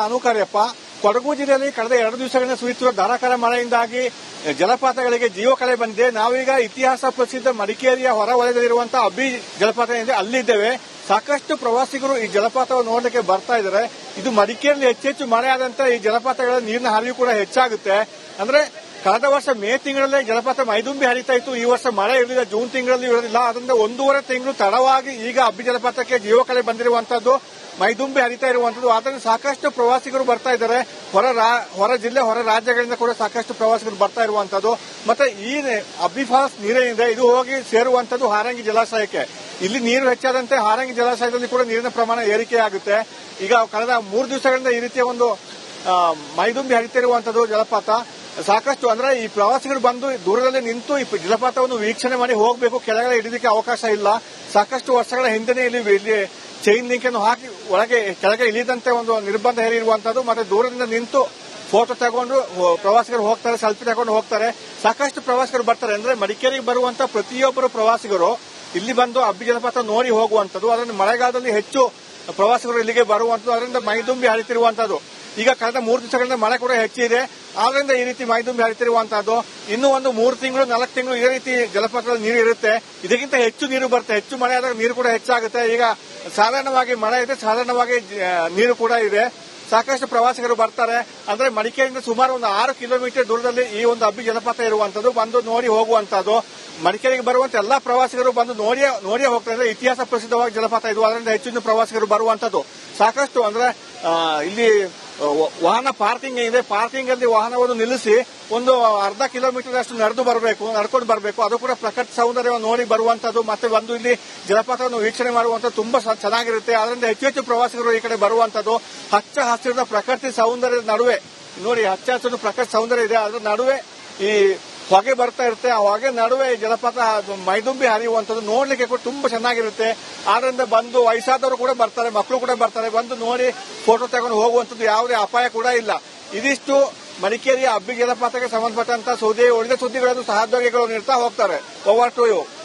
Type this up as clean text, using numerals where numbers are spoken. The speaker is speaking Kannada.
ಅನುಕಾರ್ಯಪ್ಪ ಕೊಡಗು ಜಿಲ್ಲೆಯಲ್ಲಿ ಕಳೆದ 2 ದಿವಸಗಳಿಂದ ಸುರಿಯುತ್ತಿರುವ ಧಾರಾಕಾರ ಮಳೆಯಿಂದಾಗಿ ಜಲಪಾತಗಳಿಗೆ ಜೀವಕಳೆ ಬಂದಿದೆ. ನಾವೀಗ ಇತಿಹಾಸ ಪ್ರಸಿದ್ಧ ಮಡಿಕೇರಿಯ ಹೊರ ವಲಯದಲ್ಲಿರುವಂತಹ ಅಬ್ಬಿ ಜಲಪಾತ ಇದೆ, ಅಲ್ಲಿದ್ದೇವೆ. ಸಾಕಷ್ಟು ಪ್ರವಾಸಿಗರು ಈ ಜಲಪಾತವನ್ನು ನೋಡಲಿಕ್ಕೆ ಬರ್ತಾ ಇದ್ದಾರೆ. ಇದು ಮಡಿಕೇರಿಯಲ್ಲಿ ಹೆಚ್ಚೆಚ್ಚು ಮಳೆ ಆದಂತ ಈ ಜಲಪಾತಗಳ ನೀರಿನ ಹರಿವು ಕೂಡ ಹೆಚ್ಚಾಗುತ್ತೆ. ಅಂದ್ರೆ ಕಳೆದ ವರ್ಷ ಮೇ ತಿಂಗಳಲ್ಲೇ ಜಲಪಾತ ಮೈದುಂಬಿ ಹರಿತಾ ಇತ್ತು. ಈ ವರ್ಷ ಮಳೆ ಇರಲಿಲ್ಲ, ಜೂನ್ ತಿಂಗಳಲ್ಲಿ ಇರೋದಿಲ್ಲ. ಅದರಿಂದ 1.5 ತಿಂಗಳು ತಡವಾಗಿ ಈಗ ಅಬ್ಬಿ ಜಲಪಾತಕ್ಕೆ ಜೀವಕಳೆ ಬಂದಿರುವಂತದ್ದು, ಮೈದುಂಬಿ ಹರಿತಾ ಇರುವಂತದ್ದು. ಆದ್ದರಿಂದ ಸಾಕಷ್ಟು ಪ್ರವಾಸಿಗರು ಬರ್ತಾ ಇದ್ದಾರೆ. ಹೊರ ಜಿಲ್ಲೆ, ಹೊರ ರಾಜ್ಯಗಳಿಂದ ಕೂಡ ಸಾಕಷ್ಟು ಪ್ರವಾಸಿಗರು ಬರ್ತಾ ಇರುವಂತದ್ದು. ಮತ್ತೆ ಈ ಅಬ್ಬಿ ಫಾಲ್ಸ್ ನೀರೇನಿದೆ ಇದು ಹೋಗಿ ಸೇರುವಂತದ್ದು ಹಾರಂಗಿ ಜಲಾಶಯಕ್ಕೆ. ಇಲ್ಲಿ ನೀರು ಹೆಚ್ಚಾದಂತೆ ಹಾರಂಗಿ ಜಲಾಶಯದಲ್ಲಿ ಕೂಡ ನೀರಿನ ಪ್ರಮಾಣ ಏರಿಕೆಯಾಗುತ್ತೆ. ಈಗ ಕಳೆದ 3 ದಿವಸಗಳಿಂದ ಈ ರೀತಿಯ ಒಂದು ಮೈದುಂಬಿ ಹರಿತಿರುವಂತದ್ದು ಜಲಪಾತ. ಸಾಕಷ್ಟು ಅಂದ್ರೆ ಈ ಪ್ರವಾಸಿಗರು ಬಂದು ದೂರದಲ್ಲಿ ನಿಂತು ಈ ಜಲಪಾತವನ್ನು ವೀಕ್ಷಣೆ ಮಾಡಿ ಹೋಗಬೇಕು, ಕೆಳಗಡೆ ಇಳಿದಕ್ಕೆ ಅವಕಾಶ ಇಲ್ಲ. ಸಾಕಷ್ಟು ವರ್ಷಗಳ ಹಿಂದೆನೇ ಇಲ್ಲಿ ಚೈನ್ ಲಿಂಕ್ ಅನ್ನು ಹಾಕಿ ಒಳಗೆ ಕೆಳಗೆ ಇಳಿದಂತೆ ಒಂದು ನಿರ್ಬಂಧ ಹೇರಿರುವಂತದ್ದು. ಮತ್ತೆ ದೂರದಿಂದ ನಿಂತು ಫೋಟೋ ತಗೊಂಡು ಪ್ರವಾಸಿಗರು ಹೋಗ್ತಾರೆ, ಸೆಲ್ಫಿ ತಗೊಂಡು ಹೋಗ್ತಾರೆ. ಸಾಕಷ್ಟು ಪ್ರವಾಸಿಗರು ಬರ್ತಾರೆ. ಅಂದ್ರೆ ಮಡಿಕೇರಿಗೆ ಬರುವಂತ ಪ್ರತಿಯೊಬ್ಬರು ಪ್ರವಾಸಿಗರು ಇಲ್ಲಿ ಬಂದು ಅಬ್ಬಿ ಜಲಪಾತ ನೋಡಿ ಹೋಗುವಂತದ್ದು. ಅದರಿಂದ ಮಳೆಗಾಲದಲ್ಲಿ ಹೆಚ್ಚು ಪ್ರವಾಸಿಗರು ಇಲ್ಲಿಗೆ ಬರುವಂತದ್ದು, ಅದರಿಂದ ಮೈದುಂಬಿ ಹರಿತಿರುವಂತದ್ದು. ಈಗ ಕಳೆದ 3 ದಿವಸಗಳಿಂದ ಮಳೆ ಕೂಡ ಹೆಚ್ಚಿದೆ, ಆದ್ರಿಂದ ಈ ರೀತಿ ಮೈದುಂಬಿ ಹರಿತಿರುವಂತದ್ದು. ಇನ್ನು ಒಂದು 3 ತಿಂಗಳು 4 ತಿಂಗಳು ಇದೇ ರೀತಿ ಜಲಪಾತದಲ್ಲಿ ನೀರು ಇರುತ್ತೆ. ಇದಕ್ಕಿಂತ ಹೆಚ್ಚು ನೀರು ಬರುತ್ತೆ. ಹೆಚ್ಚು ಮಳೆ ಆದಾಗ ನೀರು ಕೂಡ ಹೆಚ್ಚಾಗುತ್ತೆ. ಈಗ ಸಾಧಾರಣವಾಗಿ ಮಳೆ ಇದೆ, ಸಾಧಾರಣವಾಗಿ ನೀರು ಕೂಡ ಇದೆ. ಸಾಕಷ್ಟು ಪ್ರವಾಸಿಗರು ಬರ್ತಾರೆ. ಅಂದ್ರೆ ಮಡಿಕೇರಿಯಿಂದ ಸುಮಾರು ಒಂದು 6 ಕಿಲೋಮೀಟರ್ ದೂರದಲ್ಲಿ ಈ ಒಂದು ಅಬ್ಬಿ ಜಲಪಾತ ಇರುವಂತದ್ದು, ಬಂದು ನೋಡಿ ಹೋಗುವಂತದ್ದು. ಮಡಿಕೇರಿಗೆ ಬರುವಂತ ಎಲ್ಲಾ ಪ್ರವಾಸಿಗರು ಬಂದು ನೋಡಿಯೇ ಹೋಗ್ತಾರೆ. ಇತಿಹಾಸ ಪ್ರಸಿದ್ಧವಾಗಿ ಜಲಪಾತ ಇದು, ಅದರಿಂದ ಹೆಚ್ಚಿನ ಪ್ರವಾಸಿಗರು ಬರುವಂತದ್ದು. ಸಾಕಷ್ಟು ಅಂದ್ರೆ ಇಲ್ಲಿ ವಾಹನ ಪಾರ್ಕಿಂಗ್ ಇದೆ. ಪಾರ್ಕಿಂಗ್ ಅಲ್ಲಿ ವಾಹನವನ್ನು ನಿಲ್ಲಿಸಿ ಒಂದು ಅರ್ಧ ಕಿಲೋಮೀಟರ್ ಅಷ್ಟು ನಡ್ಕೊಂಡು ಬರಬೇಕು. ಅದು ಕೂಡ ಪ್ರಕೃತಿ ಸೌಂದರ್ಯವನ್ನು ನೋಡಿ ಬರುವಂತದ್ದು. ಮತ್ತೆ ಬಂದು ಇಲ್ಲಿ ಜಲಪಾತವನ್ನು ವೀಕ್ಷಣೆ ಮಾಡುವಂತದ್ದು ತುಂಬಾ ಚೆನ್ನಾಗಿರುತ್ತೆ. ಅದರಿಂದ ಹೆಚ್ಚು ಪ್ರವಾಸಿಗರು ಈ ಕಡೆ ಬರುವಂತದ್ದು. ಹಚ್ಚ ಹಸಿರಿನ ಪ್ರಕೃತಿ ಸೌಂದರ್ಯದ ನಡುವೆ ನೋಡಿ, ಹಚ್ಚ ಹಸಿರು ಪ್ರಕೃತಿ ಸೌಂದರ್ಯ ಇದೆ, ಅದರ ನಡುವೆ ಈ ಹೊಗೆ ಬರ್ತಾ ಇರುತ್ತೆ. ಆ ಹೊಗೆ ನಡುವೆ ಜಲಪಾತ ಮೈದುಂಬಿ ಹರಿಯುವಂತದ್ದು ನೋಡ್ಲಿಕ್ಕೆ ಕೂಡ ತುಂಬಾ ಚೆನ್ನಾಗಿರುತ್ತೆ. ಆದ್ರಿಂದ ಬಂದು ವಯಸ್ಸಾದವರು ಕೂಡ ಬರ್ತಾರೆ, ಮಕ್ಕಳು ಕೂಡ ಬರ್ತಾರೆ. ಬಂದು ನೋಡಿ ಫೋಟೋ ತಗೊಂಡು ಹೋಗುವಂತದ್ದು, ಯಾವುದೇ ಅಪಾಯ ಕೂಡ ಇಲ್ಲ. ಇದಿಷ್ಟು ಮಡಿಕೇರಿಯ ಅಬ್ಬಿ ಜಲಪಾತಕ್ಕೆ ಸಂಬಂಧಪಟ್ಟಂತ ಉಳಿದ ಸುದ್ದಿಗಳನ್ನು ಸಹೋದ್ಯೋಗಿಗಳು ನೀಡ್ತಾ ಹೋಗ್ತಾರೆ. Over to you.